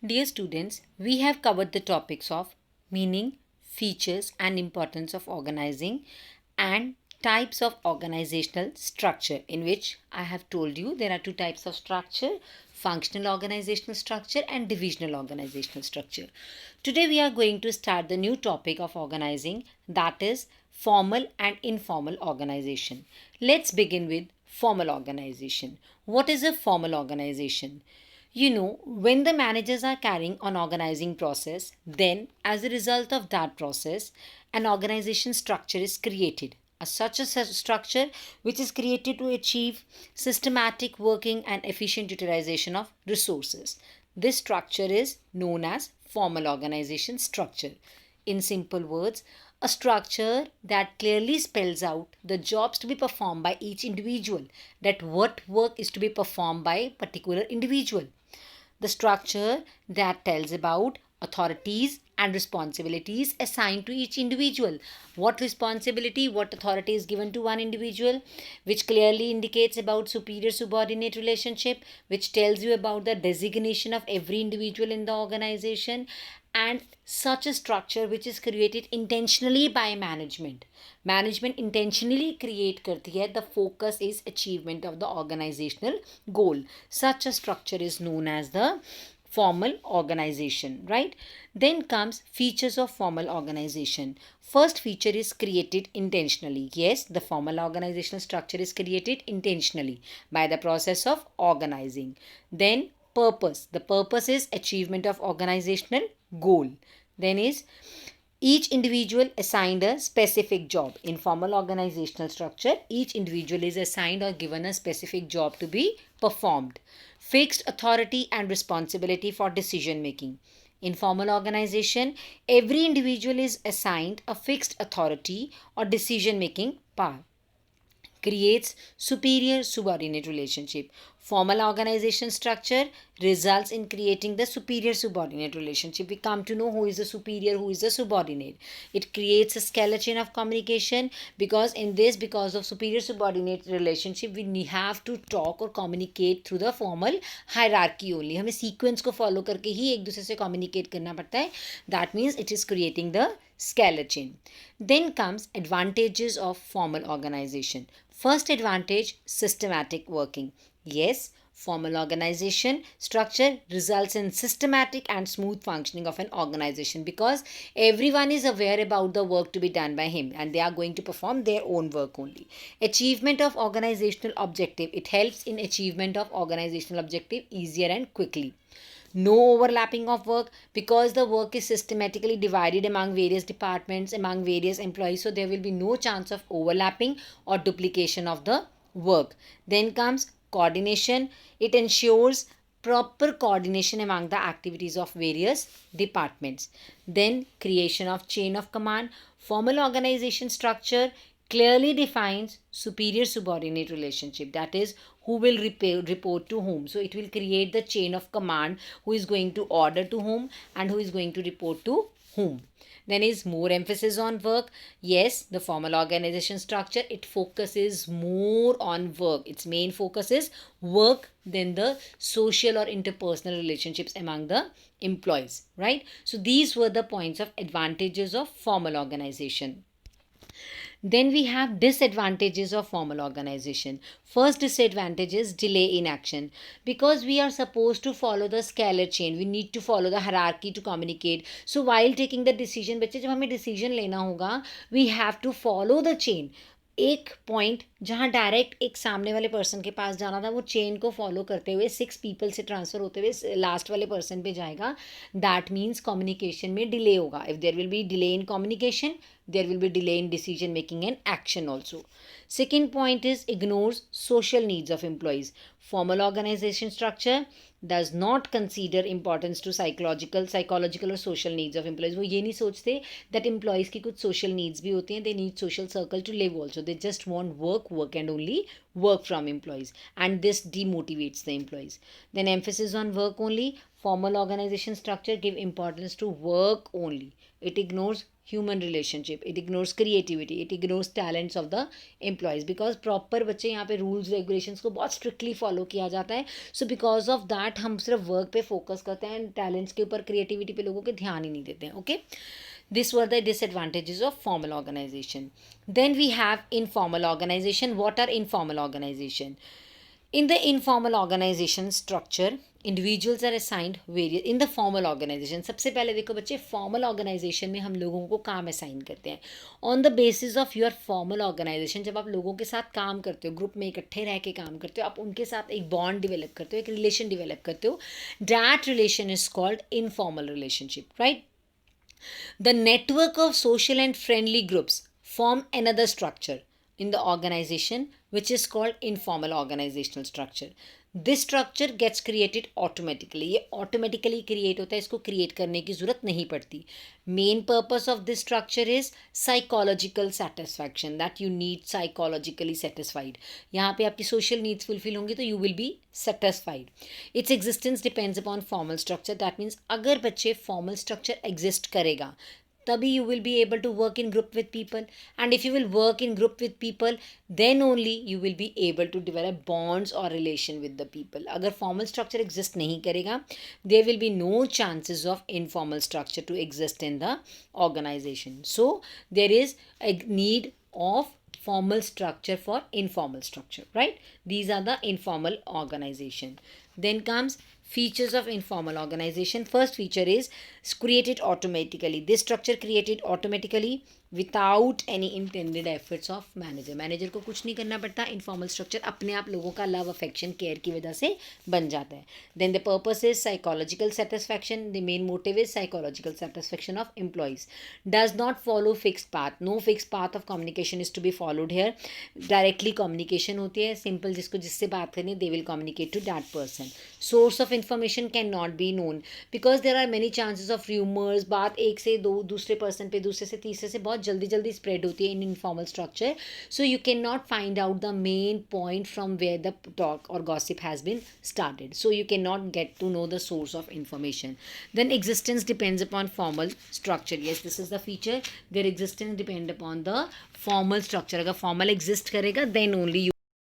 Dear students, we have covered the topics of meaning, features, and importance of organizing and types of organizational structure, in which I have told you there are two types of structure: functional organizational structure and divisional organizational structure. Today we are going to start the new topic of organizing, that is formal and informal organization. Let's begin with formal organization. What is a formal organization? When the managers are carrying on organizing process, then as a result of that process, an organization structure is created. Such a structure which is created to achieve systematic working and efficient utilization of resources. This structure is known as formal organization structure. In simple words, a structure that clearly spells out the jobs to be performed by each individual, that what work is to be performed by a particular individual. The structure that tells about authorities and responsibilities assigned to each individual. What responsibility, what authority is given to one individual, which clearly indicates about superior subordinate relationship, which tells you about the designation of every individual in the organization, and such a structure which is created intentionally by management. Management intentionally create करती है. The focus is achievement of the organizational goal. Such a structure is known as the formal organization, right? Then comes features of formal organization. First feature is created intentionally. Yes, the formal organizational structure is created intentionally by the process of organizing. Then purpose. The purpose is achievement of organizational goal. Then is each individual assigned a specific job. In formal organizational structure, each individual is assigned or given a specific job to be performed. Fixed authority and responsibility for decision making. In formal organization, every individual is assigned a fixed authority or decision making power. Creates superior subordinate relationship. Formal organization structure results in creating the superior subordinate relationship. We come to know who is the superior, who is the subordinate. It creates a skeleton of communication, because of superior subordinate relationship, we have to talk or communicate through the formal hierarchy only. हमें sequence को follow करके ही एक दूसरे से communicate करना पड़ता है. That means it is creating the skeleton. Then comes advantages of formal organization. First advantage, systematic working. Yes, formal organization structure results in systematic and smooth functioning of an organization, because everyone is aware about the work to be done by him and they are going to perform their own work only. Achievement of organizational objective. It helps in achievement of organizational objective easier and quickly. No overlapping of work, because the work is systematically divided among various departments, among various employees, so there will be no chance of overlapping or duplication of the work. Then comes coordination. It ensures proper coordination among the activities of various departments. Then creation of chain of command. Formal organization structure clearly defines superior subordinate relationship, that is, who will report to whom. So it will create the chain of command, who is going to order to whom and who is going to report to whom. Then is more emphasis on work. Yes, the formal organization structure, it focuses more on work. Its main focus is work than the social or interpersonal relationships among the employees, right? So these were the points of advantages of formal organization. Then we have disadvantages of formal organization. First disadvantage is delay in action. Because we are supposed to follow the scalar chain, we need to follow the hierarchy to communicate. So while taking the decision, बच्चे जब हमें decision लेना होगा, we have to follow the chain. एक point जहाँ direct एक सामने वाले पर्सन के पास जाना था, वो चेन को फॉलो करते हुए 6 पीपल से ट्रांसफ़र होते हुए लास्ट वाले पर्सन पे जाएगा. दैट मीन्स कम्युनिकेशन में डिले होगा. If there will be delay in communication, there will be delay in decision making and action also. Second point is ignores social needs of employees. Formal organization structure does not consider importance to psychological or social needs of employees. वो ये नहीं सोचते that employees की कुछ social needs भी होती हैं. They need social circle to live also. They just want work and only work from employees, and this demotivates the employees. Then emphasis on work only. Formal organization structure give importance to work only. It ignores human relationship, it ignores creativity, it ignores talents of the employees, because proper बच्चे यहाँ पे rules regulations को बहुत strictly follow किया जाता है. So because of that हम सिर्फ वर्क पे फोकस करते हैं एंड टैलेंट्स के ऊपर, क्रिएटिविटी पे लोगों के ध्यान ही नहीं देते हैं. Okay, these were the disadvantages of formal organization. Then we have informal organization. What are informal organization? In the informal organization structure, individuals are assigned various. In the formal organization, सबसे पहले देखो बच्चे, formal organization में हम लोगों को काम assign करते हैं. On the basis of your formal organization, जब आप लोगों के साथ काम करते हो, ग्रुप में इकट्ठे रह के काम करते हो, आप उनके साथ एक बॉन्ड डिवेलप करते हो, एक रिलेशन डिवेलप करते हो. That relation is called informal relationship, right? The network of social and friendly groups form another structure in the organization, which is called informal organizational structure. This structure gets created automatically. ये automatically create होता है, इसको create करने की ज़रूरत नहीं पड़ती. Main purpose of this structure is psychological satisfaction, that you need psychologically satisfied. यहाँ पे आपकी social needs fulfill होंगी तो you will be satisfied. Its existence depends upon formal structure. That means अगर बच्चे formal structure exist करेगा तभी you will be able to work in group with people, and if you will work in group with people, then only you will be able to develop bonds or relation with the people. अगर formal structure exist नहीं करेगा, there will be no chances of informal structure to exist in the organization. So there is a need of formal structure for informal structure, right? These are the informal organization. Then comes features of informal organization. First feature is created automatically. This structure created automatically without any intended efforts of manager. Manager को कुछ नहीं करना पड़ता. informal structure अपने आप लोगों का love, affection, care की वजह से बन जाता है. Then the purpose is psychological satisfaction. The main motive is psychological satisfaction of employees. Does not follow fixed path. No fixed path of communication is to be followed here. Directly communication होती है. Simple, जिसको जिससे बात करनी, they will communicate to that person. Source of information cannot be known because there are many chances of rumors. बात एक से दो, दूसरे पर्सन पे, दूसरे से तीसरे से बहुत जल्दी जल्दी स्प्रेड होती है in informal structure. So you can not find out the main point from where the talk और gossip has been started. So you can not get to know the source of information. Then existence depends upon formal structure. Yes, this is the feature. Their existence depend upon the formal structure. अगर formal exist करेगा then only you